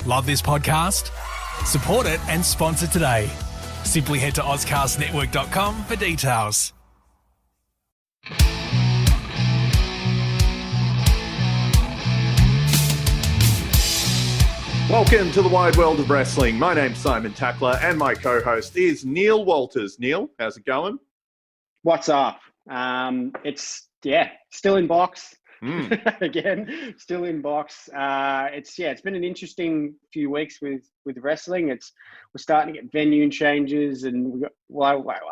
Love this podcast? Support it and sponsor today. Simply head to ozcastnetwork.com for details. Welcome to the wide world of wrestling. My name's Simon Tackler and my co-host is Neal Walters. Neal, how's it going? What's up? Still in box. Again, still in box. It's been an interesting few weeks with wrestling. We're starting to get venue changes, and we got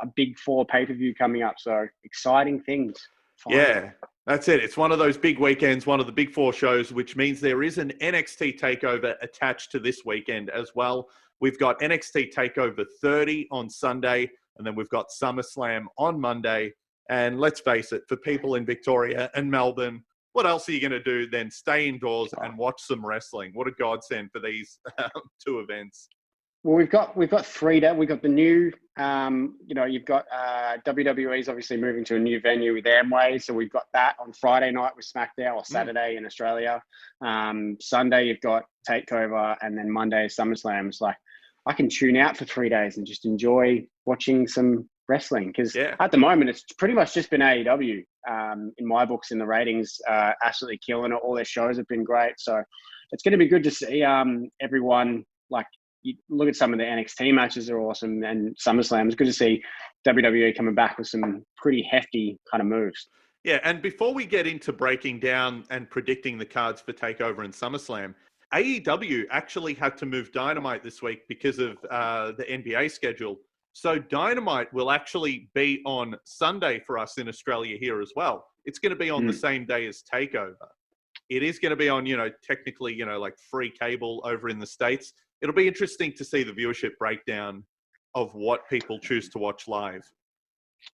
a big 4 pay-per-view coming up. So exciting things. Finally. Yeah, that's it. It's one of those big weekends, one of the big 4 shows, which means there is an NXT Takeover attached to this weekend as well. We've got NXT Takeover 30 on Sunday, and then we've got SummerSlam on Monday. And let's face it, for people in Victoria and Melbourne, what else are you going to do than stay indoors and watch some wrestling? What a godsend for these 2 events. Well, we've got 3 days. We've got the new, you've got WWE's obviously moving to a new venue with Amway. So we've got that on Friday night with SmackDown, or Saturday in Australia. Sunday, you've got Takeover, and then Monday is SummerSlam. It's like, I can tune out for 3 days and just enjoy watching some wrestling, because at the moment it's pretty much just been AEW in my books. In the ratings, absolutely killing it. All their shows have been great, so it's going to be good to see everyone. Like, you look at some of the NXT matches are awesome, and SummerSlam, it's good to see WWE coming back with some pretty hefty kind of moves. Yeah, and before we get into breaking down and predicting the cards for TakeOver and SummerSlam, AEW actually had to move Dynamite this week because of the NBA schedule. So Dynamite will actually be on Sunday for us in Australia here as well. It's going to be on the same day as TakeOver. It is going to be on, technically, like free cable over in the States. It'll be interesting to see the viewership breakdown of what people choose to watch live.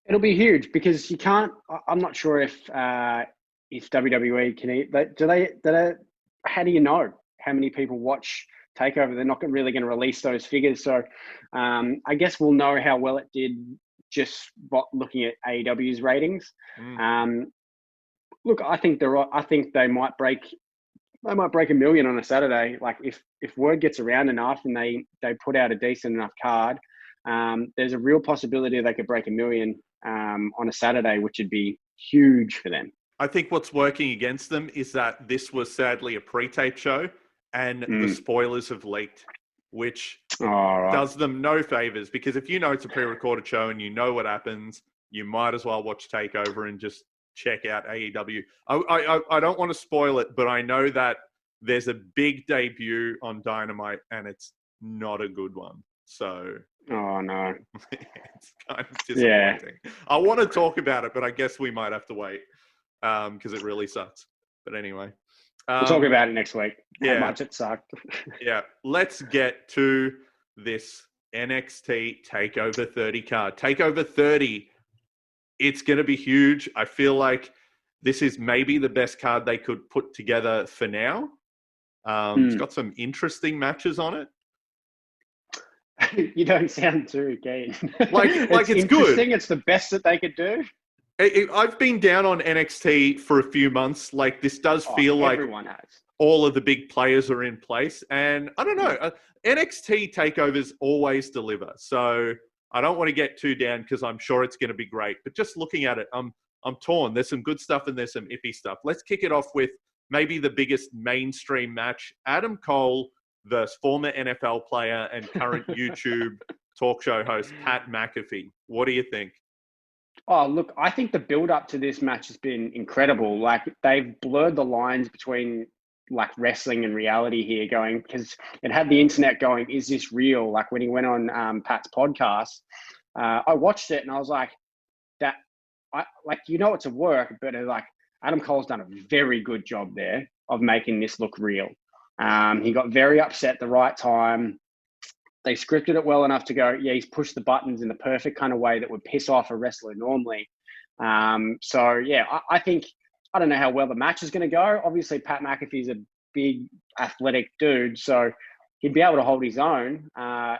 It'll be huge because you can't. I'm not sure if WWE can. How do you know how many people watch Takeover? They're not really going to release those figures, so I guess we'll know how well it did just looking at AEW's ratings. Look, I think they might break. They might break 1 million on a Saturday. Like, if word gets around enough and they put out a decent enough card, there's a real possibility they could break 1 million on a Saturday, which would be huge for them. I think what's working against them is that this was sadly a pre-tape show, and the spoilers have leaked, which does them no favors, because if you know it's a pre-recorded show and you know what happens, you might as well watch TakeOver and just check out AEW. I don't want to spoil it, but I know that there's a big debut on Dynamite, and it's not a good one. So, oh no, it's kind of disappointing. Yeah. I want to talk about it, but I guess we might have to wait because it really sucks. But anyway, we'll talk about it next week. Yeah, how much it sucked. Yeah, let's get to this NXT Takeover 30 card. Takeover 30. It's going to be huge. I feel like this is maybe the best card they could put together for now. It's got some interesting matches on it. You don't sound too keen. Like it's good. It's the best that they could do. I've been down on NXT for a few months. Like, this does feel like everyone has. All of the big players are in place. And I don't know, NXT takeovers always deliver. So I don't want to get too down because I'm sure it's going to be great. But just looking at it, I'm torn. There's some good stuff and there's some iffy stuff. Let's kick it off with maybe the biggest mainstream match. Adam Cole versus former NFL player and current YouTube talk show host Pat McAfee. What do you think? Oh, look, I think the build-up to this match has been incredible. Like, they've blurred the lines between, like, wrestling and reality here going, because it had the internet going, is this real? Like, when he went on Pat's podcast, I watched it and I was like, it's a work, but like, Adam Cole's done a very good job there of making this look real. He got very upset at the right time. They scripted it well enough to go, he's pushed the buttons in the perfect kind of way that would piss off a wrestler normally. I think, I don't know how well the match is going to go. Obviously, Pat McAfee's a big athletic dude, so he'd be able to hold his own.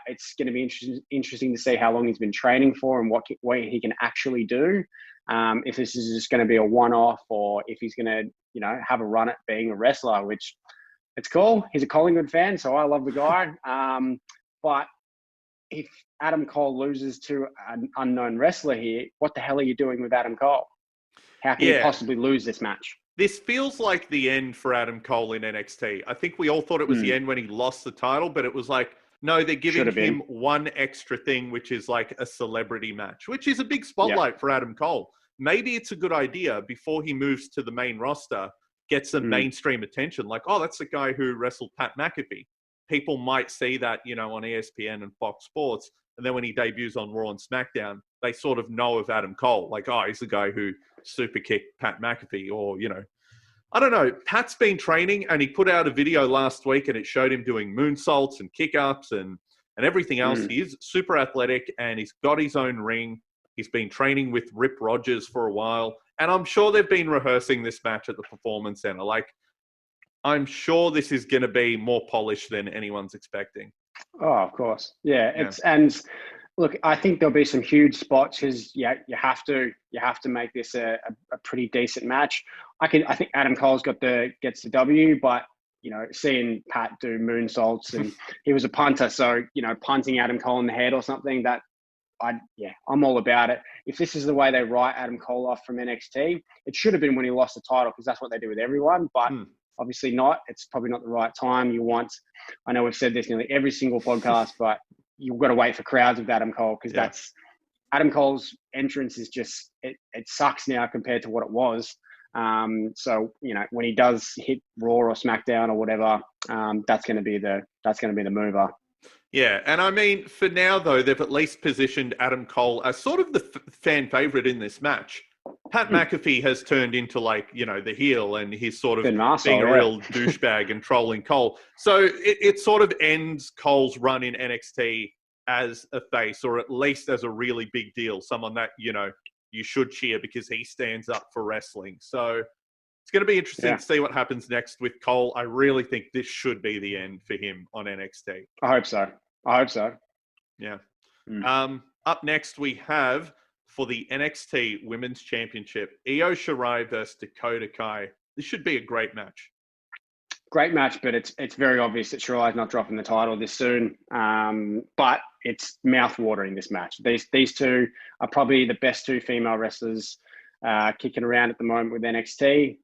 It's going to be interesting to see how long he's been training for and what he can actually do. If this is just going to be a one-off, or if he's going to, have a run at being a wrestler, which it's cool. He's a Collingwood fan, so I love the guy. But if Adam Cole loses to an unknown wrestler here, what the hell are you doing with Adam Cole? How can you possibly lose this match? This feels like the end for Adam Cole in NXT. I think we all thought it was the end when he lost the title, but it was like, no, they're giving him one extra thing, which is like a celebrity match, which is a big spotlight for Adam Cole. Maybe it's a good idea before he moves to the main roster, get some mainstream attention. Like, oh, that's the guy who wrestled Pat McAfee. People might see that, you know, on ESPN and Fox Sports. And then when he debuts on Raw and SmackDown, they sort of know of Adam Cole. Like, oh, he's the guy who super kicked Pat McAfee, or, you know, I don't know. Pat's been training, and he put out a video last week, and it showed him doing moonsaults and kick-ups and everything else. He is super athletic, and he's got his own ring. He's been training with Rip Rogers for a while, and I'm sure they've been rehearsing this match at the Performance Center. Like, I'm sure this is going to be more polished than anyone's expecting. Oh, of course. Yeah. And look, I think there'll be some huge spots because you have to make this a pretty decent match. I think Adam Cole's gets the W, but you know, seeing Pat do moonsaults, and he was a punter, so you know, punting Adam Cole in the head or something, that I'm all about it. If this is the way they write Adam Cole off from NXT, it should have been when he lost the title, because that's what they do with everyone, but obviously not. It's probably not the right time. I know we've said this nearly every single podcast, but you've got to wait for crowds with Adam Cole, because that's Adam Cole's entrance is just, it sucks now compared to what it was. So, you know, when he does hit Raw or SmackDown or whatever, that's going to be the mover. Yeah, and I mean, for now, though, they've at least positioned Adam Cole as sort of the fan favorite in this match. Pat McAfee has turned into, like, you know, the heel, and he's sort of being a real douchebag and trolling Cole. So it sort of ends Cole's run in NXT as a face, or at least as a really big deal, someone that, you know, you should cheer because he stands up for wrestling. So it's going to be interesting to see what happens next with Cole. I really think this should be the end for him on NXT. I hope so. Yeah. Up next, we have, for the NXT Women's Championship, Io Shirai versus Dakota Kai. This should be a great match. Great match, but it's very obvious that Shirai's not dropping the title this soon. But it's mouth-watering, this match. These two are probably the best two female wrestlers kicking around at the moment with NXT,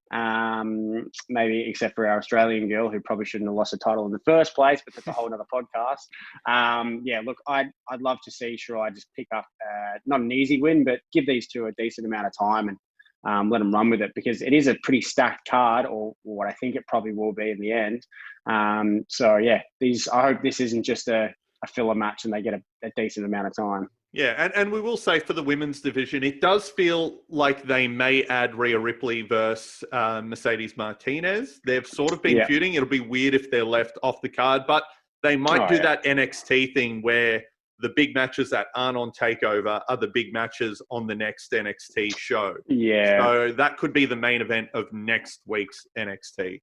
maybe except for our Australian girl, who probably shouldn't have lost the title in the first place, but that's a whole other podcast. Look, I'd love to see Shirai just pick up, not an easy win, but give these two a decent amount of time and let them run with it, because it is a pretty stacked card, or what I think it probably will be in the end. I hope this isn't just a filler match and they get a decent amount of time. Yeah, and we will say for the women's division, it does feel like they may add Rhea Ripley versus Mercedes Martinez. They've sort of been feuding. It'll be weird if they're left off the card, but they might do that NXT thing where the big matches that aren't on TakeOver are the big matches on the next NXT show. Yeah. So that could be the main event of next week's NXT.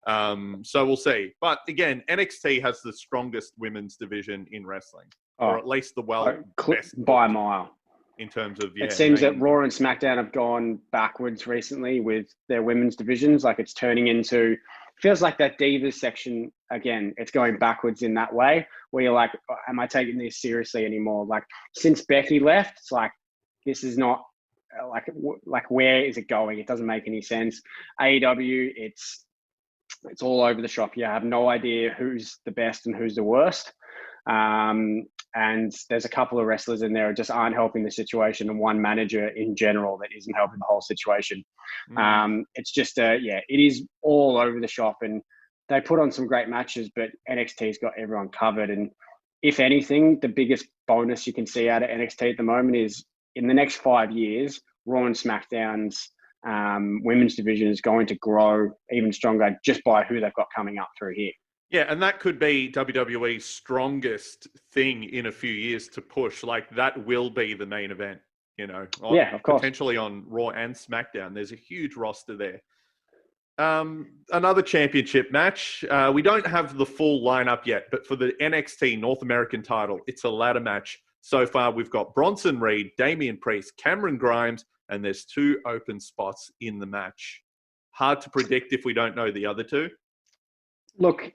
So we'll see. But again, NXT has the strongest women's division in wrestling. Or at least the best by a mile. In terms of, it seems that Raw and SmackDown have gone backwards recently with their women's divisions. Like, it's turning into, feels like that Divas section, again, it's going backwards in that way, where you're like, am I taking this seriously anymore? Like, since Becky left, it's like, this is not, like where is it going? It doesn't make any sense. AEW, it's all over the shop. You have no idea who's the best and who's the worst. And there's a couple of wrestlers in there who just aren't helping the situation, and one manager in general that isn't helping the whole situation. It's just, it is all over the shop, and they put on some great matches, but NXT's got everyone covered. And if anything, the biggest bonus you can see out of NXT at the moment is, in the next 5 years, Raw and SmackDown's women's division is going to grow even stronger just by who they've got coming up through here. Yeah, and that could be WWE's strongest thing in a few years to push. Like, that will be the main event, you know. Of course. Potentially on Raw and SmackDown. There's a huge roster there. Another championship match. We don't have the full lineup yet, but for the NXT North American title, it's a ladder match. So far, we've got Bronson Reed, Damian Priest, Cameron Grimes, and there's 2 open spots in the match. Hard to predict if we don't know the other two. Look,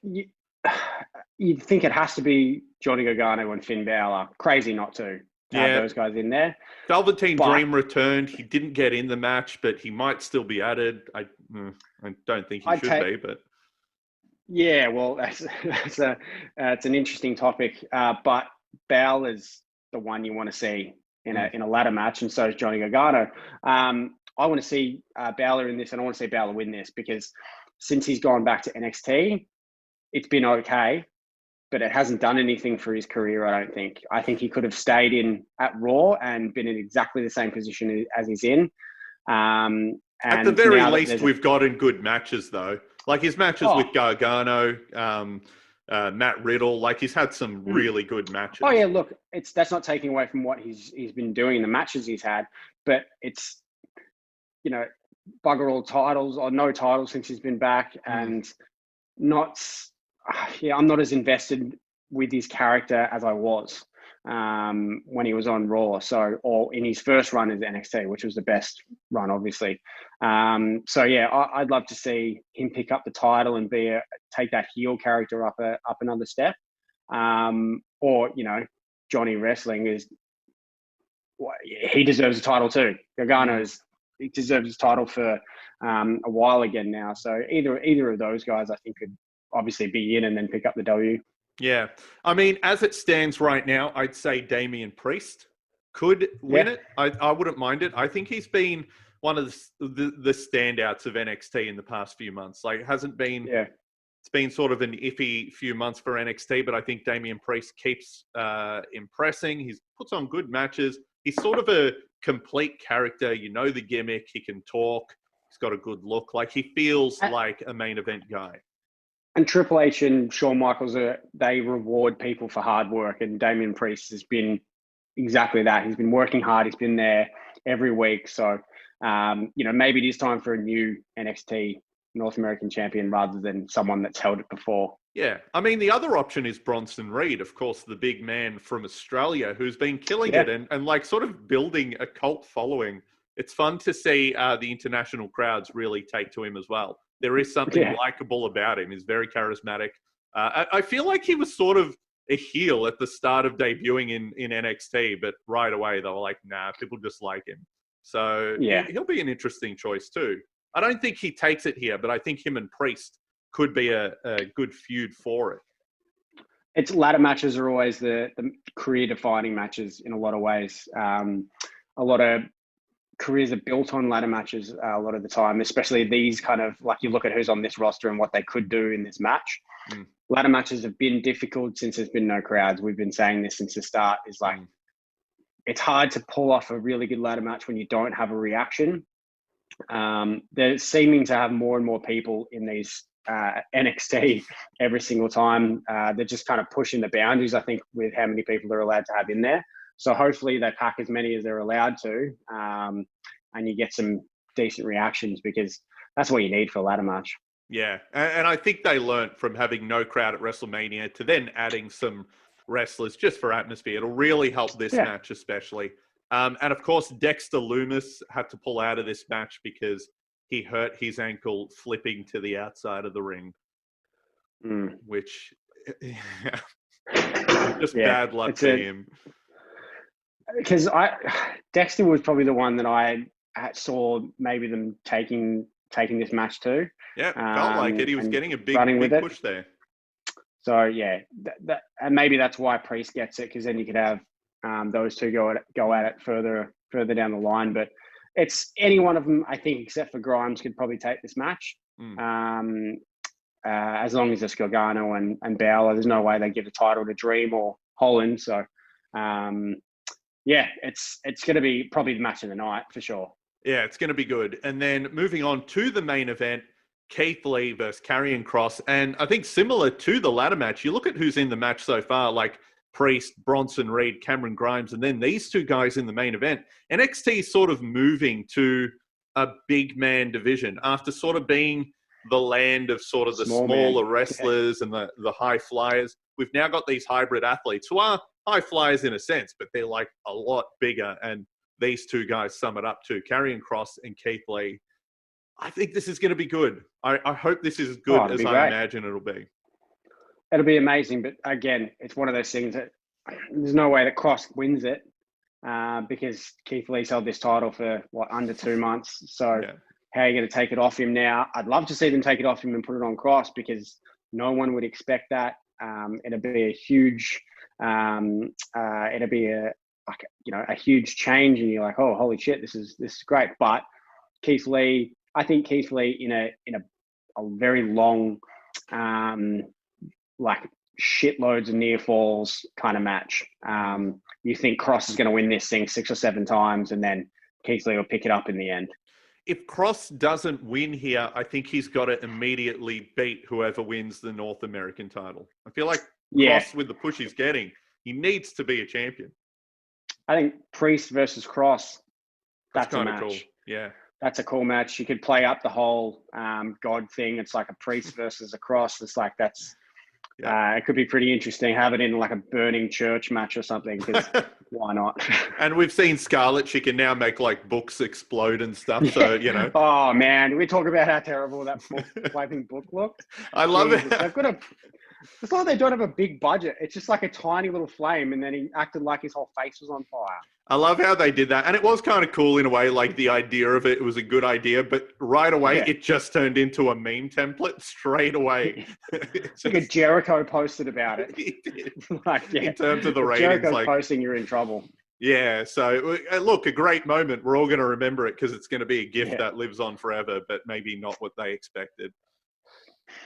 you'd think it has to be Johnny Gargano and Finn Balor. Crazy not to have Yeah, those guys in there. Velveteen But Dream returned. He didn't get in the match, but he might still be added. I don't think he I'd should take, be, but yeah, well, it's an interesting topic. But Balor's the one you want to see in a ladder match, and so is Johnny Gargano. I want to see Balor in this, and I want to see Balor win this because since he's gone back to NXT, it's been okay, but it hasn't done anything for his career, I don't think. I think he could have stayed in at Raw and been in exactly the same position as he's in. at the And very now that least, we've gotten good matches, though. Like his matches with Gargano, Matt Riddle, like he's had some really good matches. Oh yeah, look, that's not taking away from what he's been doing in the matches he's had, but it's, bugger all titles or no titles since he's been back, and not, I'm not as invested with his character as I was when he was on Raw. So, or in his first run as NXT, which was the best run, obviously. So yeah, I'd love to see him pick up the title and take that heel character up another step. Or Johnny wrestling he deserves a title too. He deserves his title for a while again now. So either of those guys, I think, could obviously be in and then pick up the W. Yeah. I mean, as it stands right now, I'd say Damian Priest could win it. I wouldn't mind it. I think he's been one of the standouts of NXT in the past few months. Like, it hasn't been... Yeah. It's been sort of an iffy few months for NXT, but I think Damian Priest keeps impressing. He puts on good matches. He's sort of a complete character. The gimmick. He can talk. He's got a good look. Like, he feels like a main event guy. And Triple H and Shawn Michaels, they reward people for hard work. And Damian Priest has been exactly that. He's been working hard. He's been there every week. So, maybe it is time for a new NXT North American champion rather than someone that's held it before. Yeah. I mean, the other option is Bronson Reed, of course, the big man from Australia who's been killing it and like sort of building a cult following. It's fun to see the international crowds really take to him as well. There is something likable about him. He's very charismatic. I feel like he was sort of a heel at the start of debuting in NXT, but right away they were like, nah, people just like him. So he'll be an interesting choice too. I don't think he takes it here, but I think him and Priest could be a good feud for it. It's ladder matches are always the career-defining matches in a lot of ways. A lot of careers are built on ladder matches a lot of the time, especially these kind of, like, you look at who's on this roster and what they could do in this match. Ladder matches have been difficult since there's been no crowds. We've been saying this since the start. Is like, it's hard to pull off a really good ladder match when you don't have a reaction. They're seeming to have more and more people in these NXT every single time. They're just kind of pushing the boundaries, I think, with how many people they're allowed to have in there. So hopefully they pack as many as they're allowed to, and you get some decent reactions, because that's what you need for a ladder match. Yeah, and I think they learnt from having no crowd at WrestleMania to then adding some wrestlers just for atmosphere. It'll really help this match especially. And of course, Dexter Lumis had to pull out of this match because he hurt his ankle flipping to the outside of the ring, which just bad luck to him. Because Dexter was probably the one that I saw maybe them taking this match to. Yeah, felt like it. He was getting a big push there. So yeah, and maybe that's why Priest gets it, because then you could have those two go at it further down the line. But it's any one of them, I think, except for Grimes, could probably take this match. As long as it's Gargano and Balor, there's no way they give the title to Dream or Holland. So it's going to be probably the match of the night for sure. Yeah, it's going to be good. And then moving on to the main event, Keith Lee versus Karrion Kross. And I think similar to the ladder match, you look at who's in the match so far, like Priest, Bronson Reed, Cameron Grimes, and then these two guys in the main event. NXT is sort of moving to a big man division after sort of being the land of sort of the smaller wrestlers and the high flyers. We've now got these hybrid athletes who are high flyers in a sense, but they're like a lot bigger. And these two guys sum it up to Karrion Kross and Keith Lee. I think this is going to be good. I hope this is as Oh, good it'll as be I great. imagine it'll be. It'll be amazing, but again, it's one of those things that there's no way that Cross wins it because Keith Lee's held this title for under 2 months. So how are you going to take it off him now? I'd love to see them take it off him and put it on Cross because no one would expect that. It'll be a huge, it'll be a huge change, and you're like, oh, holy shit, this is great. But Keith Lee, I think Keith Lee in a very long, shitloads of near falls kind of match. You think Cross is going to win this thing 6 or 7 times, and then Keith Lee will pick it up in the end. If Cross doesn't win here, I think he's got to immediately beat whoever wins the North American title. I feel like Cross, with the push he's getting, he needs to be a champion. I think Priest versus Cross, that's a match. Cool. Yeah. That's a cool match. You could play up the whole God thing. It's like a Priest versus a Cross. It's like it could be pretty interesting. Have it in like a burning church match or something, because why not? And we've seen Scarlett. She can now make like books explode and stuff. So, you know. Oh, man. We talk about how terrible that flaming book looked. I love it. It's like they don't have a big budget. It's just like a tiny little flame, and then he acted like his whole face was on fire. I love how they did that. And it was kind of cool in a way, like the idea of it was a good idea, but right away it just turned into a meme template straight away. It's like a Jericho posted about it. He did. In terms of the ratings. Jericho posting, you're in trouble. Yeah, so look, a great moment. We're all going to remember it because it's going to be a gift that lives on forever, but maybe not what they expected.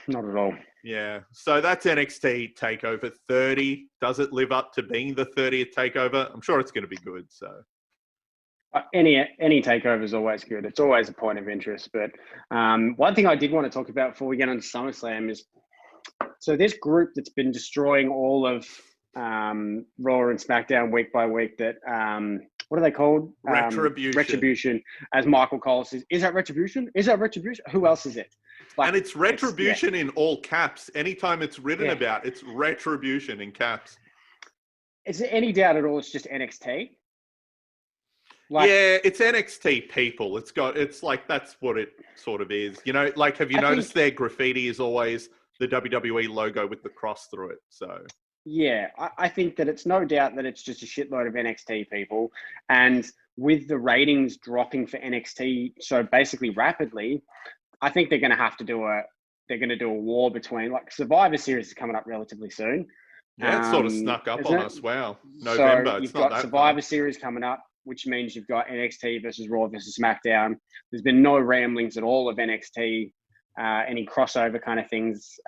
Not at all. Yeah, so that's NXT TakeOver 30. Does it live up to being the 30th TakeOver? I'm sure it's going to be good. So any TakeOver is always good. It's always a point of interest. But one thing I did want to talk about before we get on to SummerSlam is, so this group that's been destroying all of Raw and SmackDown week by week, that what are they called? Retribution. Retribution, as Michael Cole says. Is that Retribution? Is that Retribution? Who else is it? And it's Retribution in all caps. Anytime it's written about, it's Retribution in caps. Is there any doubt at all it's just NXT? It's NXT people. It's like, that's what it sort of is. You know, like, have you noticed their graffiti is always the WWE logo with the cross through it? So yeah, I think that it's no doubt that it's just a shitload of NXT people. And with the ratings dropping for NXT so basically rapidly, I think they're going to have to do a war between, like, Survivor Series is coming up relatively soon. Yeah, it's sort of snuck up on us. Wow. November. So you've got Survivor Series coming up, which means you've got NXT versus Raw versus SmackDown. There's been no ramblings at all of NXT, any crossover kind of things,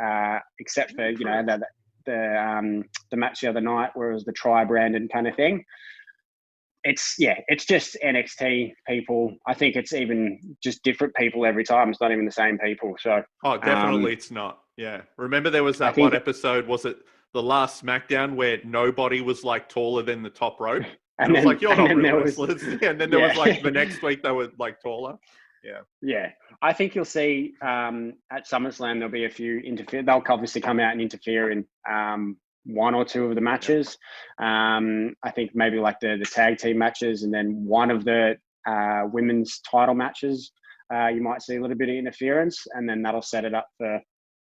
except for, you know, the match the other night where it was the tri-branded kind of thing. It's just NXT people. I think it's even just different people every time. It's not even the same people. So definitely it's not. Yeah. Remember there was that one episode, was it the last SmackDown, where nobody was like taller than the top rope? And it was like, you're not real wrestlers. And then there was like the next week they were like taller. Yeah. Yeah. I think you'll see at SummerSlam there'll be a few they'll obviously come out and interfere in one or two of the matches. I think maybe like the tag team matches, and then one of the women's title matches, you might see a little bit of interference, and then that'll set it up for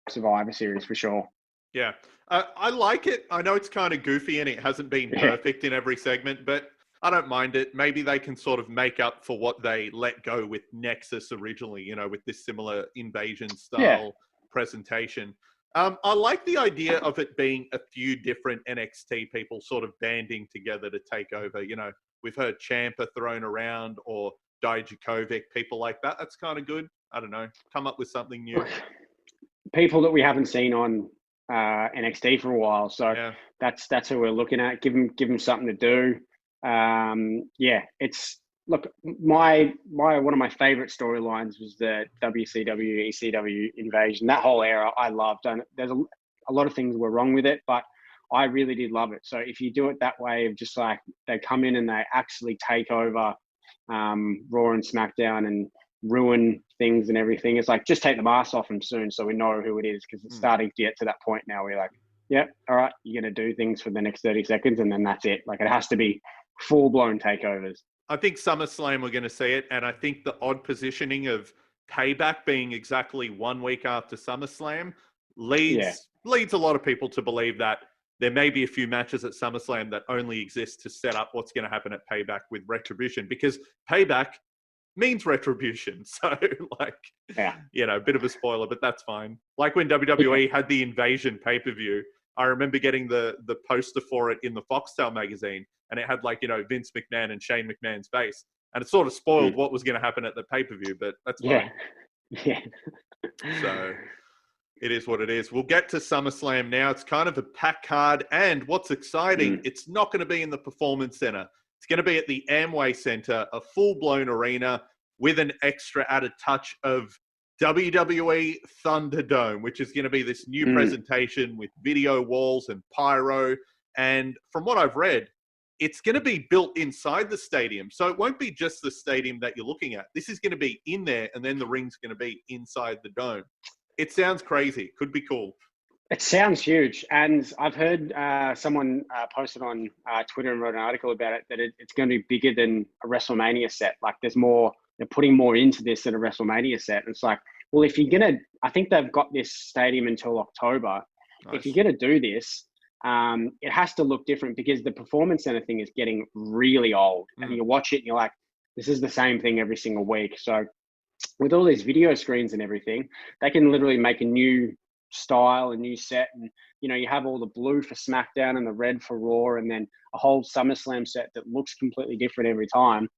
Survivor Series for sure. Yeah. I like it. I know it's kind of goofy and it hasn't been perfect in every segment, but I don't mind it. Maybe they can sort of make up for what they let go with Nexus originally, you know, with this similar invasion style presentation. I like the idea of it being a few different NXT people sort of banding together to take over. You know, we've heard Ciampa thrown around, or Dijakovic, people like that. That's kind of good. I don't know. Come up with something new. People that we haven't seen on NXT for a while. So that's who we're looking at. Give them something to do. It's look, one of my favorite storylines was the WCW ECW invasion. That whole era I loved. And there's a lot of things were wrong with it, but I really did love it. So if you do it that way, of just like they come in and they actually take over Raw and SmackDown and ruin things and everything, it's like, just take the mask off them soon so we know who it is, because it's starting to get to that point now where you're like, yep, all right, you're going to do things for the next 30 seconds and then that's it. Like, it has to be full-blown takeovers. I think SummerSlam we're going to see it, and I think the odd positioning of Payback being exactly 1 week after SummerSlam Yeah. leads a lot of people to believe that there may be a few matches at SummerSlam that only exist to set up what's going to happen at Payback with Retribution, because Payback means Retribution. So, like, Yeah. a bit of a spoiler, but that's fine. Like when WWE had the Invasion pay-per-view, I remember getting the poster for it in the Foxtel magazine, and it had, like, Vince McMahon and Shane McMahon's face. And it sort of spoiled what was going to happen at the pay-per-view, but that's fine. Yeah. So it is what it is. We'll get to SummerSlam now. It's kind of a packed card, and what's exciting, it's not going to be in the Performance Center. It's going to be at the Amway Center, a full-blown arena with an extra added touch of WWE Thunderdome, which is going to be this new presentation with video walls and pyro. And from what I've read, it's going to be built inside the stadium. So it won't be just the stadium that you're looking at. This is going to be in there, and then the ring's going to be inside the dome. It sounds crazy. Could be cool. It sounds huge. And I've heard someone posted on Twitter and wrote an article about it, that it's going to be bigger than a WrestleMania set. Like, there's more, they're putting more into this than a WrestleMania set. And it's like, well, if you're going to, I think they've got this stadium until October. Nice. If you're going to do this, it has to look different, because the Performance Center thing is getting really old. And you watch it and you're like, this is the same thing every single week. So with all these video screens and everything, they can literally make a new style, a new set. And, you have all the blue for SmackDown and the red for Raw, and then a whole SummerSlam set that looks completely different every time.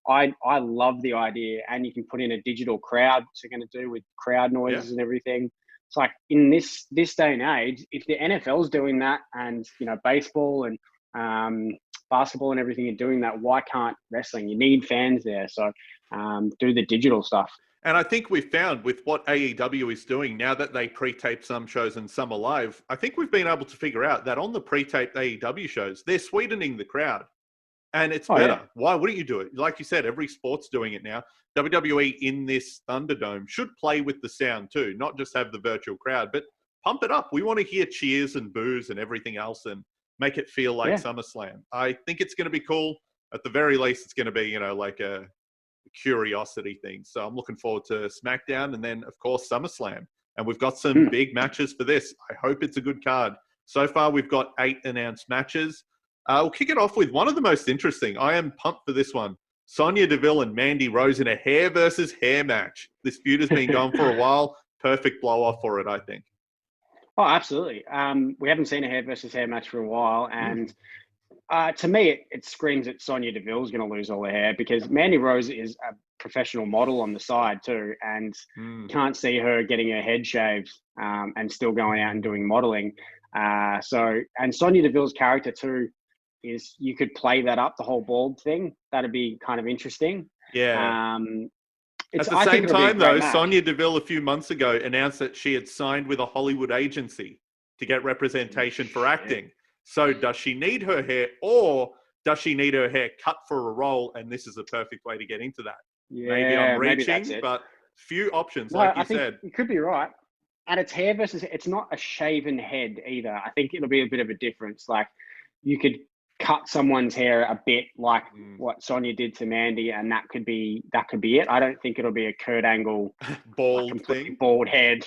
I love the idea. And you can put in a digital crowd, so you're going to do with crowd noises and everything. It's like, in this day and age, if the NFL's doing that, and, baseball and basketball and everything are doing that, why can't wrestling? You need fans there. So do the digital stuff. And I think we've found with what AEW is doing, now that they pre-tape some shows and some are live, I think we've been able to figure out that on the pre-taped AEW shows, they're sweetening the crowd. And it's better. Yeah. Why wouldn't you do it? Like you said, every sport's doing it now. WWE in this Thunderdome should play with the sound too, not just have the virtual crowd, but pump it up. We want to hear cheers and boos and everything else, and make it feel like SummerSlam. I think it's going to be cool. At the very least, it's going to be, like a curiosity thing. So I'm looking forward to SmackDown, and then, of course, SummerSlam. And we've got some big matches for this. I hope it's a good card. So far, we've got 8 announced matches. We'll kick it off with one of the most interesting. I am pumped for this one. Sonya Deville and Mandy Rose in a hair versus hair match. This feud has been going for a while. Perfect blow-off for it, I think. Oh, absolutely. We haven't seen a hair versus hair match for a while. And to me, it screams that Sonya Deville's going to lose all her hair, because Mandy Rose is a professional model on the side too. And can't see her getting her head shaved and still going out and doing modeling. And Sonya Deville's character too, is you could play that up, the whole bald thing. That'd be kind of interesting. Yeah. At the same time, though, Sonya Deville a few months ago announced that she had signed with a Hollywood agency to get representation for acting. So does she need her hair, or does she need her hair cut for a role? And this is a perfect way to get into that. Yeah, maybe I'm reaching, but few options, you said. You could be right. And it's hair versus, it's not a shaven head either. I think it'll be a bit of a difference. Like, you could cut someone's hair a bit like what Sonya did to Mandy, and that could be it. I don't think it'll be a Kurt Angle bald thing, bald head.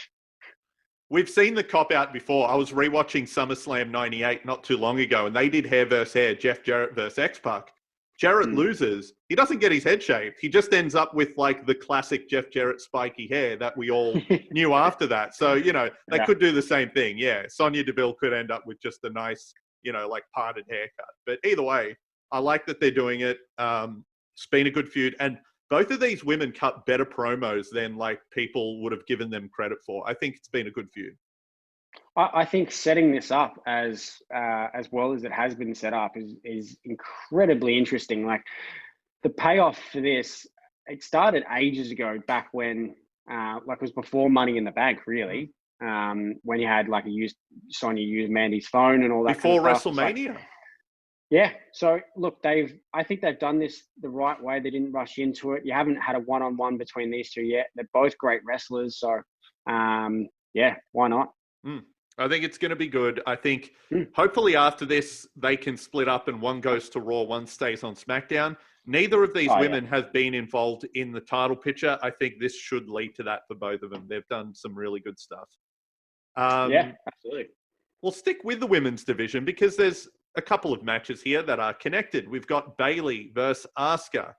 We've seen the cop out before. I was rewatching SummerSlam 98 not too long ago, and they did hair versus hair, Jeff Jarrett versus X-Pac. Jarrett loses. He doesn't get his head shaved. He just ends up with, like, the classic Jeff Jarrett spiky hair that we all knew after that. So, they could do the same thing. Yeah, Sonya Deville could end up with just a nice, like, parted haircut. But either way, I like that they're doing it. It's been a good feud. And both of these women cut better promos than, like, people would have given them credit for. I think it's been a good feud. I think setting this up as well as it has been set up is incredibly interesting. Like, the payoff for this, it started ages ago, back when, it was before Money in the Bank, really. When you had, like, Sonya used Mandy's phone and all that. Before kind of stuff. WrestleMania. Yeah. So look, I think they've done this the right way. They didn't rush into it. You haven't had a one-on-one between these two yet. They're both great wrestlers. So, why not? I think it's going to be good. I think hopefully after this, they can split up and one goes to Raw, one stays on SmackDown. Neither of these Oh, women have been involved in the title picture. I think this should lead to that for both of them. They've done some really good stuff. Yeah, absolutely. We'll stick with the women's division because there's a couple of matches here that are connected. We've got Bayley versus Asuka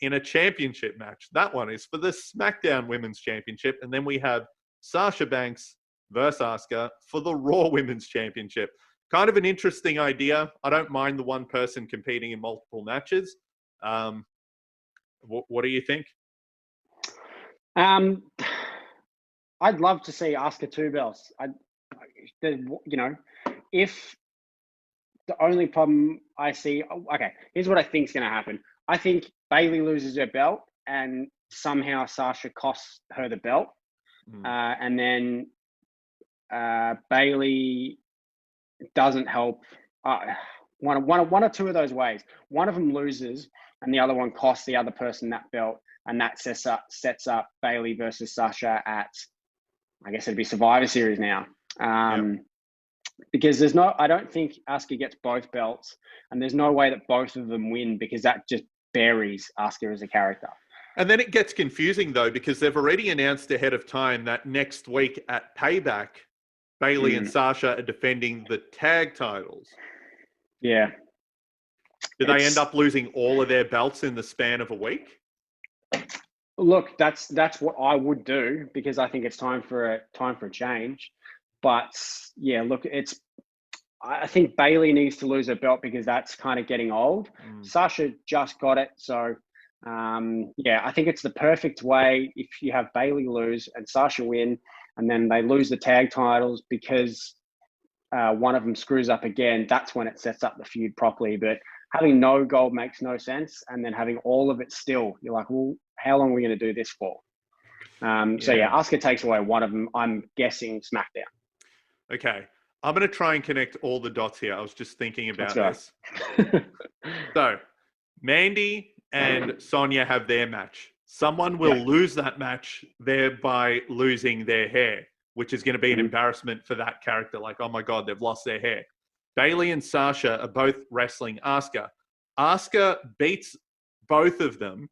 in a championship match. That one is for the SmackDown Women's Championship. And then we have Sasha Banks versus Asuka for the Raw Women's Championship. Kind of an interesting idea. I don't mind the one person competing in multiple matches. What do you think? I'd love to see Asuka 2 belts. If the only problem I see, here's what I think is going to happen. I think Bayley loses her belt and somehow Sasha costs her the belt. And then Bayley doesn't help. One or two of those ways. One of them loses and the other one costs the other person that belt. And that sets up Bayley versus Sasha at, I guess it'd be Survivor Series now. Because I don't think Asuka gets both belts, and there's no way that both of them win because that just buries Asuka as a character. And then it gets confusing though, because they've already announced ahead of time that next week at Payback, Bayley and Sasha are defending the tag titles. Yeah. Did they end up losing all of their belts in the span of a week? Look, that's what I would do because I think it's time for a change. But yeah, look, I think Bayley needs to lose her belt because that's kind of getting old. Sasha just got it. So I think it's the perfect way if you have Bayley lose and Sasha win, and then they lose the tag titles because one of them screws up again. That's when it sets up the feud properly. But having no gold makes no sense. And then having all of it still, you're like, well, how long are we going to do this for? Asuka takes away one of them. I'm guessing SmackDown. Okay. I'm going to try and connect all the dots here. I was just thinking about this. So, Mandy and Sonya have their match. Someone will lose that match, thereby losing their hair, which is going to be an embarrassment for that character. Like, oh my God, they've lost their hair. Bayley and Sasha are both wrestling Asuka. Asuka beats both of them,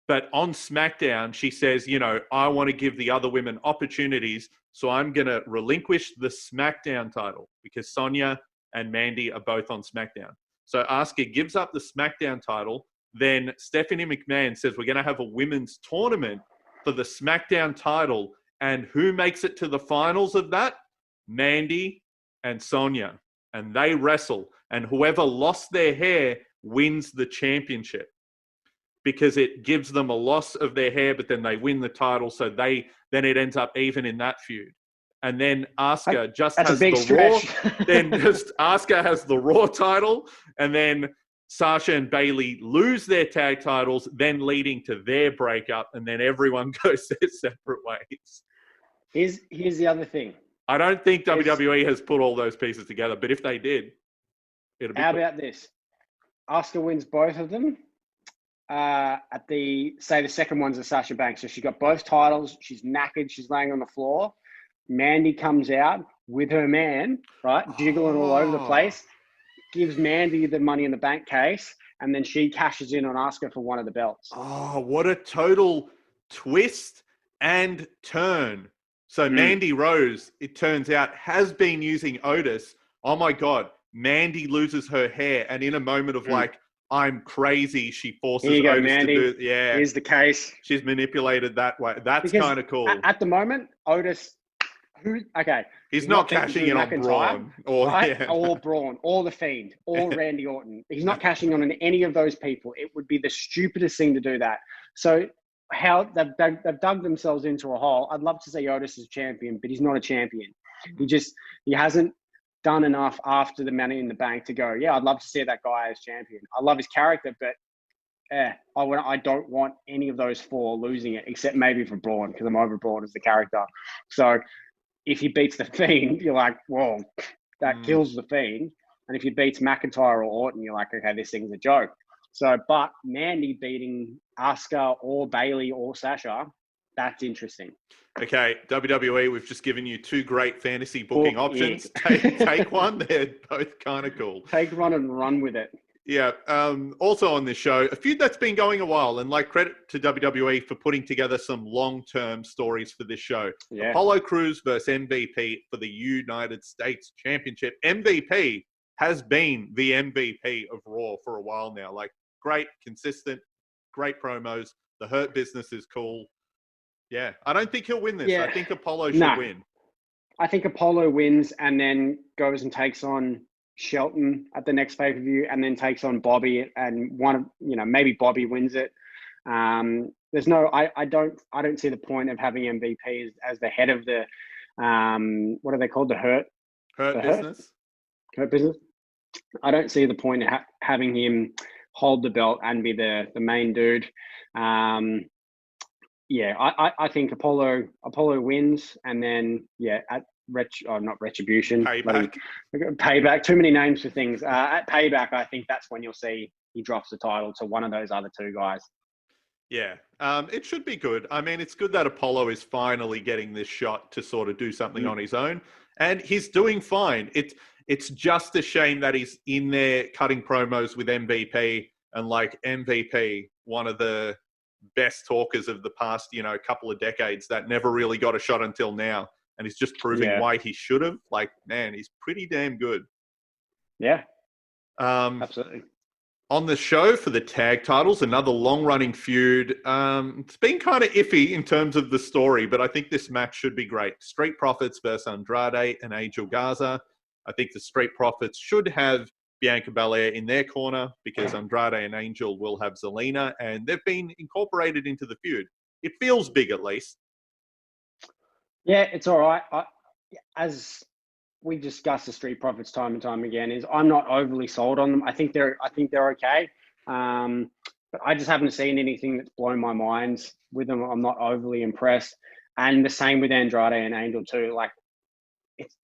but on SmackDown, she says, I want to give the other women opportunities, so I'm going to relinquish the SmackDown title because Sonya and Mandy are both on SmackDown. So Asuka gives up the SmackDown title. Then Stephanie McMahon says, we're going to have a women's tournament for the SmackDown title. And who makes it to the finals of that? Mandy and Sonya. And they wrestle. And whoever lost their hair wins the championship, because it gives them a loss of their hair, but then they win the title. So then it ends up even in that feud. And then Asuka has the Raw. Then just Asuka has the Raw title. And then Sasha and Bayley lose their tag titles, then leading to their breakup. And then everyone goes their separate ways. Here's the other thing. I don't think WWE has put all those pieces together, but if they did, it'd be How about this? Asuka wins both of them. The second one's a Sasha Banks. So she got both titles. She's knackered. She's laying on the floor. Mandy comes out with her man, right? Jiggling all over the place. Gives Mandy the Money in the Bank case. And then she cashes in on Asuka for one of the belts. Oh, what a total twist and turn. So Mandy Rose, it turns out, has been using Otis. Oh my God. Mandy loses her hair. And in a moment of I'm crazy, she forces Otis Mandy. to do. Yeah, here's the case. She's manipulated that way. That's kind of cool. At the moment, Otis, he's not cashing in on Braun or Braun, or the Fiend, or Randy Orton. He's not cashing on any of those people. It would be the stupidest thing to do that. So how they've dug themselves into a hole. I'd love to see Otis as champion, but he's not a champion. He hasn't done enough after the Money in the Bank to go, I'd love to see that guy as champion. I love his character, but I don't want any of those four losing it, except maybe for Braun, because I'm over Braun as the character. So if he beats the Fiend, you're like, whoa, that kills the Fiend. And if he beats McIntyre or Orton, you're like, okay, this thing's a joke. So, but Mandy beating Asuka or Bayley or Sasha, that's interesting. Okay, WWE, we've just given you two great fantasy booking options. Take one. They're both kind of cool. Take one and run with it. Yeah. Also on this show, a feud that's been going a while, and like credit to WWE for putting together some long-term stories for this show. Yeah. Apollo Crews versus MVP for the United States Championship. MVP has been the MVP of Raw for a while now. Like, great, consistent, great promos. The Hurt Business is cool. Yeah. I don't think he'll win this. Yeah. I think Apollo should win. I think Apollo wins and then goes and takes on Shelton at the next pay-per-view and then takes on Bobby, and maybe Bobby wins it. There's no, I don't see the point of having MVP as the head of the, what are they called? The Hurt Business. Hurt Business. I don't see the point of having him hold the belt and be the main dude. I think Apollo wins, and then at not Retribution. Payback. Too many names for things. At Payback, I think that's when you'll see he drops the title to one of those other two guys. Yeah, it should be good. I mean, it's good that Apollo is finally getting this shot to sort of do something on his own, and he's doing fine. It's just a shame that he's in there cutting promos with MVP, and like MVP, one of the best talkers of the past, couple of decades that never really got a shot until now. And he's just proving why he should have. Like, man, he's pretty damn good. Yeah, absolutely. On the show for the tag titles, another long-running feud. It's been kind of iffy in terms of the story, but I think this match should be great. Street Profits versus Andrade and Angel Garza. I think the Street Profits should have Bianca Belair in their corner because Andrade and Angel will have Zelina, and they've been incorporated into the feud. It feels big, at least. Yeah, it's all right. As we discuss the Street Profits time and time again, I'm not overly sold on them. I think they're okay, but I just haven't seen anything that's blown my mind with them. I'm not overly impressed, and the same with Andrade and Angel too. Like,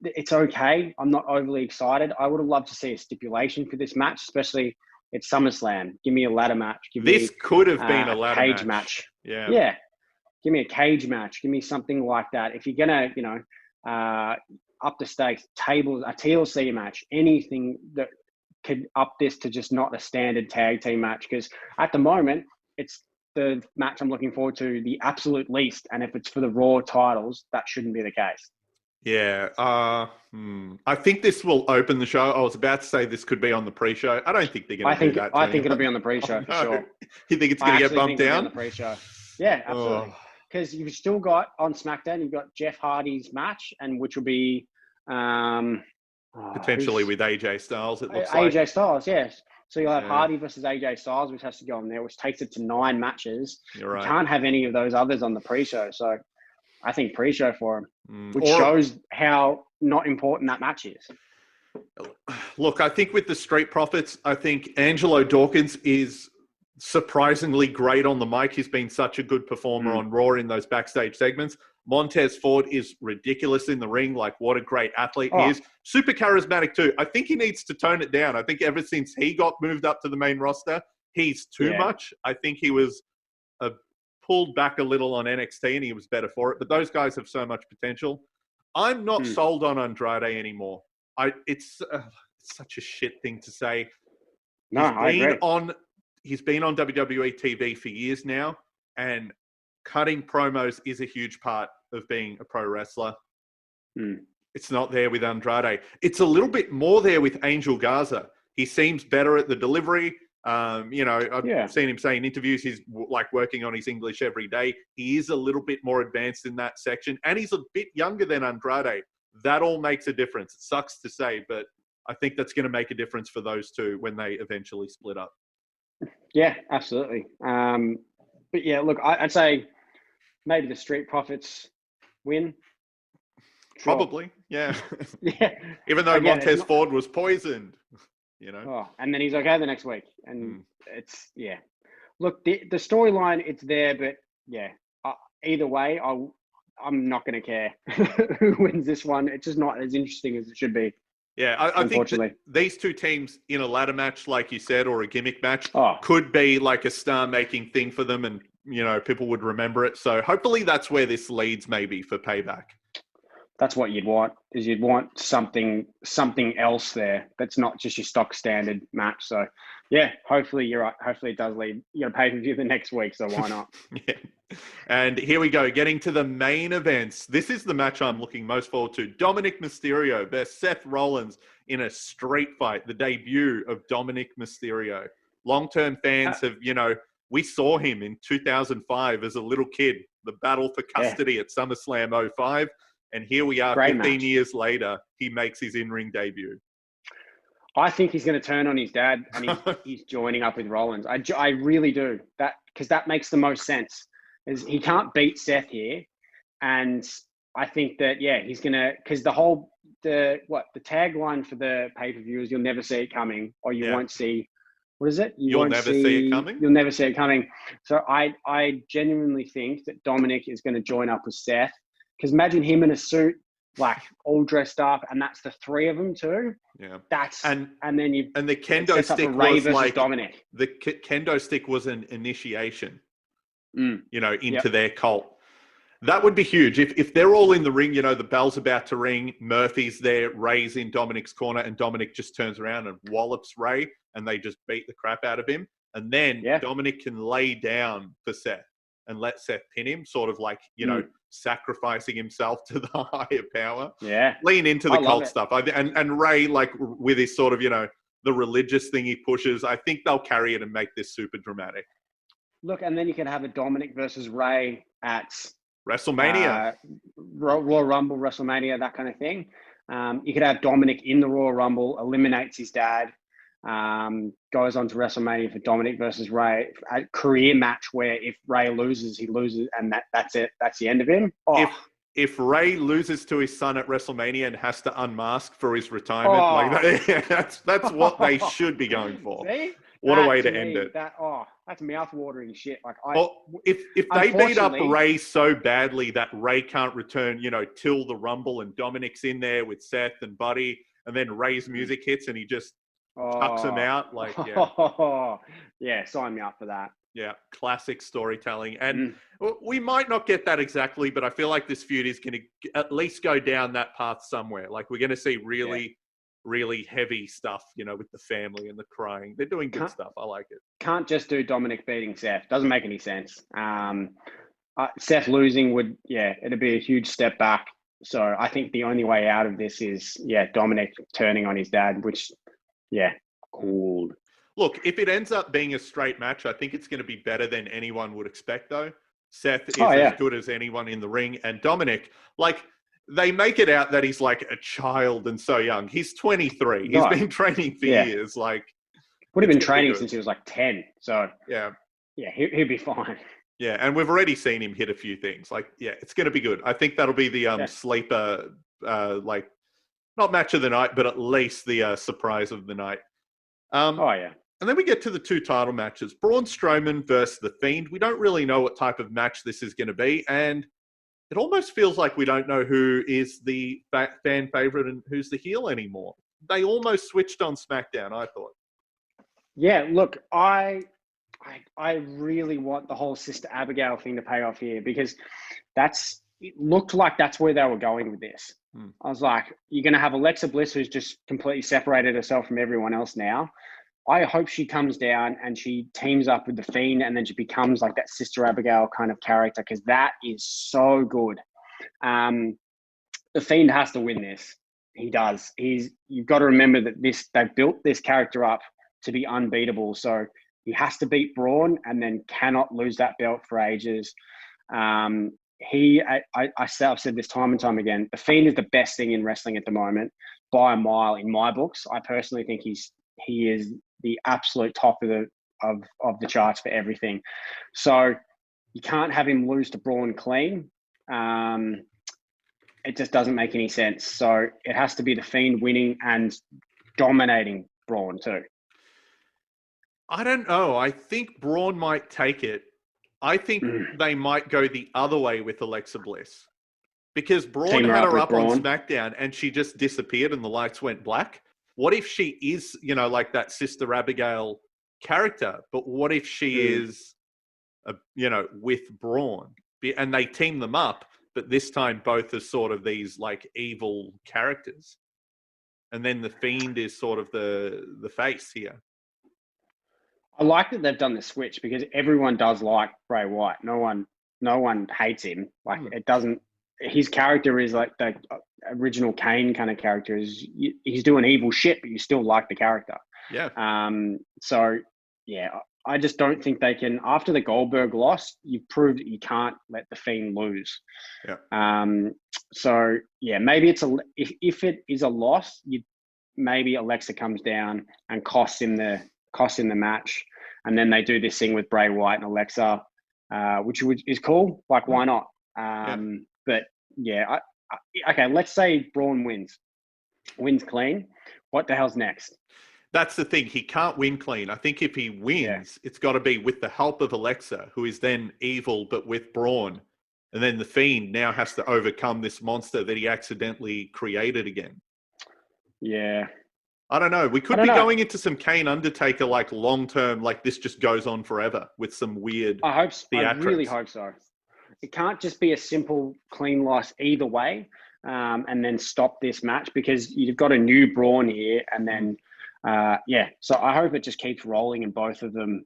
it's okay. I'm not overly excited. I would have loved to see a stipulation for this match, especially at SummerSlam. Give me a ladder match. This could have been a ladder cage match. Yeah. Give me a cage match. Give me something like that. If you're gonna, up the stakes, tables, a TLC match, anything that could up this to just not a standard tag team match. Because at the moment, it's the match I'm looking forward to the absolute least. And if it's for the Raw titles, that shouldn't be the case. Yeah. I think this will open the show. I was about to say this could be on the pre-show. I don't think they're going to do that. I think it'll be on the pre-show for sure. You think it's going to get bumped down? On the pre-show. Yeah, absolutely. Because you've still got on SmackDown, you've got Jeff Hardy's match, and which will be potentially with AJ Styles. It looks like AJ Styles, yes. So you'll have Hardy versus AJ Styles, which has to go on there, which takes it to 9 matches. You're right. You can't have any of those others on the pre-show. So I think pre-show for him, which shows how not important that match is. Look, I think with the Street Profits, I think Angelo Dawkins is surprisingly great on the mic. He's been such a good performer on Raw in those backstage segments. Montez Ford is ridiculous in the ring. Like, what a great athlete he is. Super charismatic too. I think he needs to tone it down. I think ever since he got moved up to the main roster, he's too much. I think he was pulled back a little on NXT and he was better for it. But those guys have so much potential. I'm not sold on Andrade anymore. It's such a shit thing to say. I agree. He's been on WWE TV for years now, and cutting promos is a huge part of being a pro wrestler. It's not there with Andrade. It's a little bit more there with Angel Garza. He seems better at the delivery. I've seen him say in interviews he's like working on his English every day. He is a little bit more advanced in that section, and he's a bit younger than Andrade. That all makes a difference. It sucks to say, but I think that's going to make a difference for those two when they eventually split up. Yeah, absolutely. But yeah, look, I'd say maybe the Street Profits win. Sure. Probably, yeah. Yeah. Even though Montez Ford was poisoned, and then he's okay the next week. And it's, Look, the storyline, it's there, but either way, I'm not going to care who wins this one. It's just not as interesting as it should be. Yeah, I think these two teams in a ladder match, like you said, or a gimmick match, could be like a star-making thing for them, and people would remember it. So hopefully that's where this leads, maybe for Payback. That's what you'd want, is you'd want something else there that's not just your stock standard match. So yeah, hopefully you're right. Hopefully it does lead. You got to pay-per-view the next week, so why not? Yeah. And here we go, getting to the main events. This is the match I'm looking most forward to. Dominic Mysterio versus Seth Rollins in a street fight, the debut of Dominic Mysterio. Long-term fans have, we saw him in 2005 as a little kid, the battle for custody at SummerSlam 05. And here we are, Great 15 match. years later, he makes his in-ring debut. I think he's going to turn on his dad and he's joining up with Rollins. I really do, because that makes the most sense. Is he can't beat Seth here, and I think that he's going to, because the tagline for the pay-per-view is "You'll never see it coming," or you won't see. What is it? You'll never see it coming. You'll never see it coming. So I genuinely think that Dominic is going to join up with Seth, because imagine him in a suit, like all dressed up, and that's the three of them too. Yeah, and then the kendo stick was like Dominic. The kendo stick was an initiation, into their cult. That would be huge if they're all in the ring. The bell's about to ring. Murphy's there. Ray's in Dominic's corner, and Dominic just turns around and wallops Ray, and they just beat the crap out of him. And then Dominic can lay down for Seth and let Seth pin him, sort of like sacrificing himself to the higher power. Yeah, lean into the cult stuff. And Ray, like with his sort of the religious thing he pushes, I think they'll carry it and make this super dramatic. Look, and then you can have a Dominic versus Ray at WrestleMania, Royal Rumble, WrestleMania, that kind of thing. You could have Dominic in the Royal Rumble, eliminates his dad, goes on to WrestleMania for Dominic versus Ray, a career match where if Ray loses, he loses, and that's it. That's the end of him. Oh. If Ray loses to his son at WrestleMania and has to unmask for his retirement, that's what they should be going for. See? What a way to end it. That's mouth-watering shit. If they beat up Ray so badly that Ray can't return, till the Rumble, and Dominic's in there with Seth and Buddy, and then Ray's music hits and he just tucks him out, sign me up for that. Yeah, classic storytelling. And we might not get that exactly, but I feel like this feud is going to at least go down that path somewhere. Like, we're going to see really heavy stuff, with the family and the crying. They're doing good stuff. I like it. Can't just do Dominic beating Seth. Doesn't make any sense. Seth losing it'd be a huge step back. So I think the only way out of this is, Dominic turning on his dad, which, cool. Look, if it ends up being a straight match, I think it's going to be better than anyone would expect, though. Seth is as good as anyone in the ring. And Dominic, they make it out that he's like a child and so young. He's 23. He's been training for years. Would have been training since he was 10. So he'll be fine. Yeah, and we've already seen him hit a few things. It's going to be good. I think that'll be the sleeper, not match of the night, but at least the surprise of the night. And then we get to the two title matches. Braun Strowman versus The Fiend. We don't really know what type of match this is going to be, and it almost feels like we don't know who is the fan favorite and who's the heel anymore. They almost switched on SmackDown, I thought. Yeah, look, I really want the whole Sister Abigail thing to pay off here, because it looked like that's where they were going with this. I was like, you're going to have Alexa Bliss, who's just completely separated herself from everyone else now. I hope she comes down and she teams up with The Fiend, and then she becomes like that Sister Abigail kind of character, because that is so good. The Fiend has to win this. He does. You've got to remember that they built this character up to be unbeatable. So he has to beat Braun and then cannot lose that belt for ages. I've said this time and time again, The Fiend is the best thing in wrestling at the moment by a mile in my books. I personally think he is the absolute top of the charts for everything. So you can't have him lose to Braun clean. It just doesn't make any sense. So it has to be The Fiend winning and dominating Braun too. I don't know. I think Braun might take it. I think they might go the other way with Alexa Bliss, because Braun had her up on SmackDown and she just disappeared and the lights went black. What if she is, like that Sister Abigail character? But what if she is, with Braun and they team them up? but this time both as sort of these like evil characters. And then the Fiend is sort of the face here. I like that they've done the switch because everyone does like Bray Wyatt. No one hates him. Like it doesn't. His character is like the original Kane kind of character. He's doing evil shit, but you still like the character. Yeah. So yeah, I just don't think they can. After the Goldberg loss, you've proved that you can't let the Fiend lose. Yeah. So yeah, maybe if it is a loss, maybe Alexa comes down and costs him the match, and then they do this thing with Bray Wyatt and Alexa, which is cool. Like, why not? But yeah, okay. Let's say Braun wins clean. What the hell's next? That's the thing. He can't win clean. I think if he wins, it's got to be with the help of Alexa, who is then evil, but with Braun. And then the Fiend now has to overcome this monster that he accidentally created again. Yeah. I don't know. We could be going into some Kane Undertaker, like long-term, like this just goes on forever with some weird theatrics. I really hope so. It can't just be a simple, clean loss either way, and then stop this match because you've got a new Braun here, and then so I hope it just keeps rolling and both of them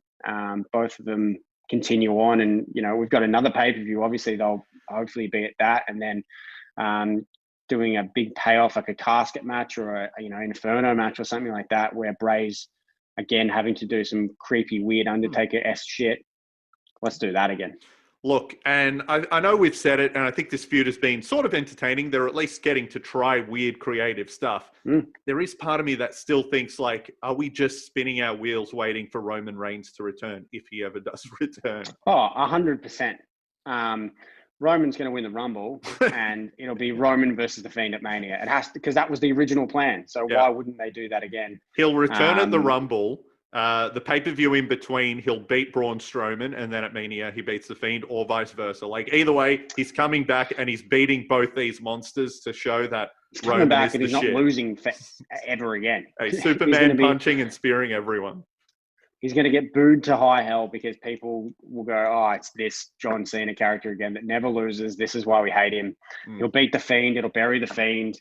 continue on. And we've got another pay-per-view. Obviously, they'll hopefully be at that, and then doing a big payoff like a casket match or a Inferno match or something like that, where Bray's again having to do some creepy, weird Undertaker-esque shit. Let's do that again. Look, and I know we've said it, and I think this feud has been sort of entertaining. They're at least getting to try weird, creative stuff. There is part of me that still thinks, like, are we just spinning our wheels waiting for Roman Reigns to return, if he ever does return? Oh, 100%. Roman's going to win the Rumble, and it'll be Roman versus the Fiend at Mania. It has to, because that was the original plan. So why wouldn't they do that again? He'll return at the Rumble. The pay-per-view in between, he'll beat Braun Strowman, and then at Mania, he beats the Fiend, or vice versa. Like, either way, he's coming back, and he's beating both these monsters to show that Roman back is and the he's not shit. Losing ever again. Hey, Superman punching and spearing everyone. He's going to get booed to high hell because people will go, oh, it's this John Cena character again that never loses. This is why we hate him. He'll beat the Fiend. It'll bury the Fiend.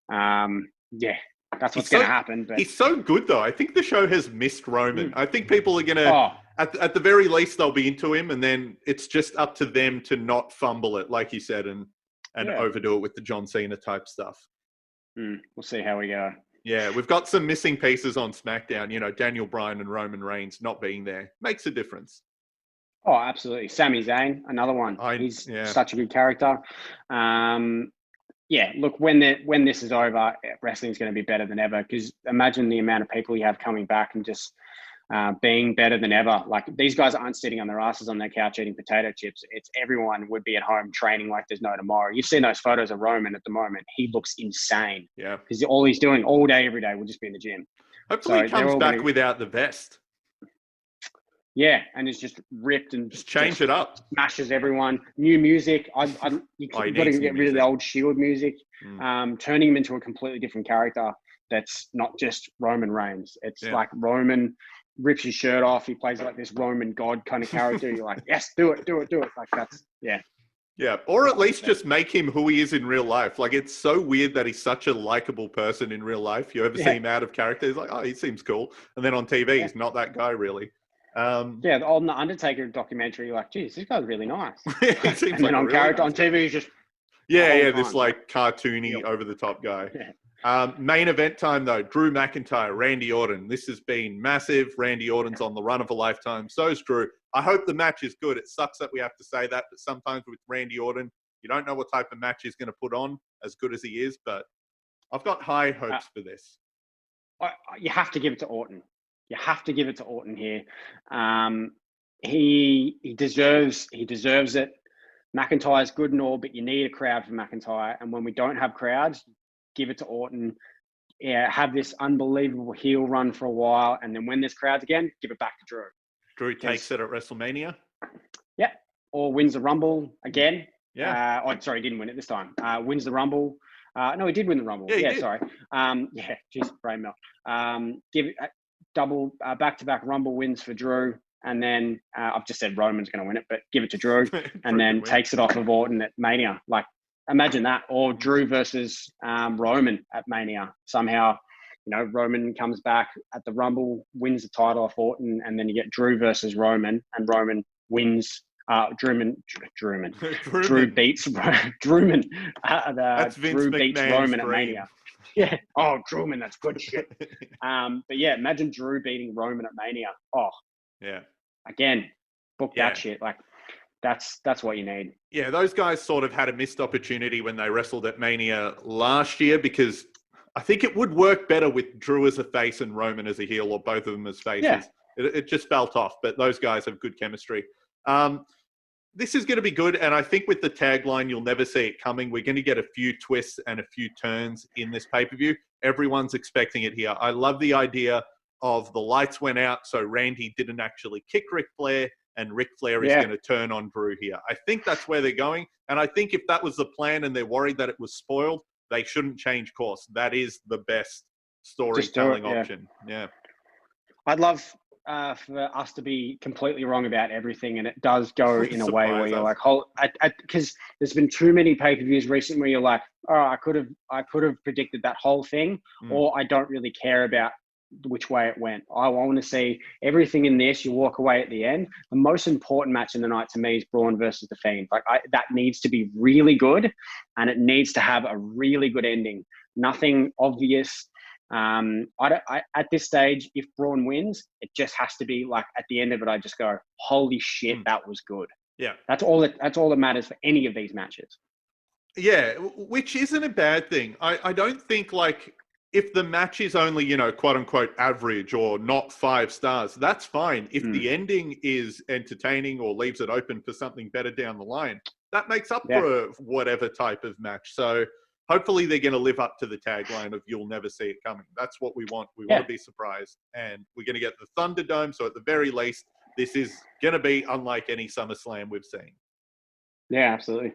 That's what's going to happen. But he's so good, though. I think the show has missed Roman. I think people are going to, at the very least, they'll be into him, and then it's just up to them to not fumble it, like you said, and overdo it with the John Cena type stuff. We'll see how we go. Yeah, we've got some missing pieces on SmackDown. Daniel Bryan and Roman Reigns not being there makes a difference. Oh, absolutely. Sami Zayn, another one. He's such a good character. Look, when this is over, wrestling's going to be better than ever, because imagine the amount of people you have coming back and just being better than ever. Like, these guys aren't sitting on their asses on their couch eating potato chips. It's everyone would be at home training like there's no tomorrow. You've seen those photos of Roman at the moment. He looks insane. Yeah. Because all he's doing all day, every day will just be in the gym. Hopefully he comes back without the vest. Yeah, and it's just ripped and just change it up. Smashes everyone. New music. You've got to get rid of the old Shield music. Turning him into a completely different character that's not just Roman Reigns. It's like Roman rips his shirt off. He plays like this Roman god kind of character. You're like, yes, do it. Like, that's, Yeah, or at least just make him who he is in real life. Like, it's so weird that he's such a likable person in real life. You ever see him out of character, he's like, oh, he seems cool. And then on TV, he's not that guy, really. On the Undertaker documentary, you're like, geez, this guy's really nice. He seems and then on character on TV, he's just this like cartoony, over-the-top guy. Main event time, though. Drew McIntyre, Randy Orton. This has been massive. Randy Orton's on the run of a lifetime. So is Drew. I hope the match is good. It sucks that we have to say that, but sometimes with Randy Orton, you don't know what type of match he's going to put on, as good as he is, but I've got high hopes for this. You have to give it to Orton. You have to give it to Orton here. He deserves it. McIntyre's good and all, but you need a crowd for McIntyre. And when we don't have crowds, give it to Orton. Yeah, have this unbelievable heel run for a while, and then when there's crowds again, give it back to Drew. Drew takes it at WrestleMania. Yeah, or wins the Rumble again. Yeah. He didn't win it this time. Wins the Rumble. No, he did win the Rumble. Yeah, sorry. Brain melt. Give it double back-to-back Rumble wins for Drew. and then I've just said Roman's going to win it, but give it to Drew, and then takes it off of Orton at Mania. Like, imagine that, or Drew versus Roman at Mania. Somehow, Roman comes back at the Rumble, wins the title off Orton, and then you get Drew versus Roman, and Roman wins. Drew beats Drewman. That's Vince Drew McMahon's beats Roman at dream. Mania. Yeah. Oh, Drewman, that's good shit. But yeah, imagine Drew beating Roman at Mania. Oh, yeah. Again, book that shit. Like, that's what you need. Yeah, those guys sort of had a missed opportunity when they wrestled at Mania last year, because I think it would work better with Drew as a face and Roman as a heel, or both of them as faces. Yeah. It just felt off, but those guys have good chemistry. This is going to be good, and I think with the tagline, you'll never see it coming. We're going to get a few twists and a few turns in this pay-per-view. Everyone's expecting it here. I love the idea of the lights went out, so Randy didn't actually kick Ric Flair, and Ric Flair is going to turn on Drew here. I think that's where they're going, and I think if that was the plan and they're worried that it was spoiled, they shouldn't change course. That is the best storytelling option. Yeah. I'd love for us to be completely wrong about everything, and it does go in a way where you're like, because there's been too many pay-per-views recently where you're like, oh, I could have predicted that whole thing, or I don't really care about which way it went. I want to see everything in this. You walk away at the end. The most important match in the night to me is Braun versus The Fiend. Like, that needs to be really good, and it needs to have a really good ending. Nothing obvious. At this stage, if Braun wins, it just has to be like, at the end of it, I just go, holy shit, that was good. Yeah. That's all that matters for any of these matches. Yeah, which isn't a bad thing. I don't think, like, if the match is only, quote unquote average or not 5 stars, that's fine. If the ending is entertaining or leaves it open for something better down the line, that makes up for whatever type of match. So hopefully they're going to live up to the tagline of "You'll never see it coming." That's what we want. We want to be surprised, and we're going to get the Thunderdome. So at the very least, this is going to be unlike any SummerSlam we've seen. Yeah, absolutely.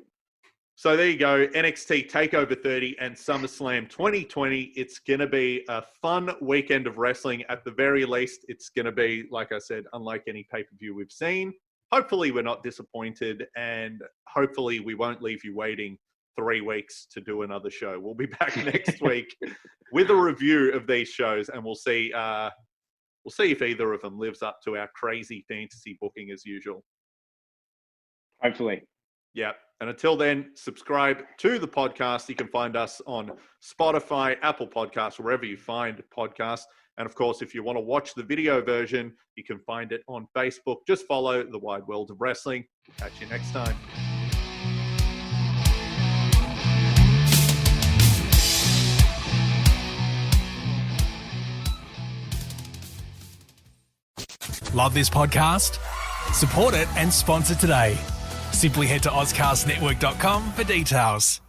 So there you go, NXT TakeOver 30 and SummerSlam 2020. It's going to be a fun weekend of wrestling. At the very least, it's going to be, like I said, unlike any pay-per-view we've seen. Hopefully we're not disappointed, and hopefully we won't leave you waiting 3 weeks to do another show. We'll be back next week with a review of these shows, and we'll see if either of them lives up to our crazy fantasy booking as usual. Hopefully. Yeah. And until then, subscribe to the podcast. You can find us on Spotify, Apple Podcasts, wherever you find podcasts. And of course, if you want to watch the video version, you can find it on Facebook. Just follow The Wide World of Wrestling. Catch you next time. Love this podcast? Support it and sponsor today. Simply head to ozcastnetwork.com for details.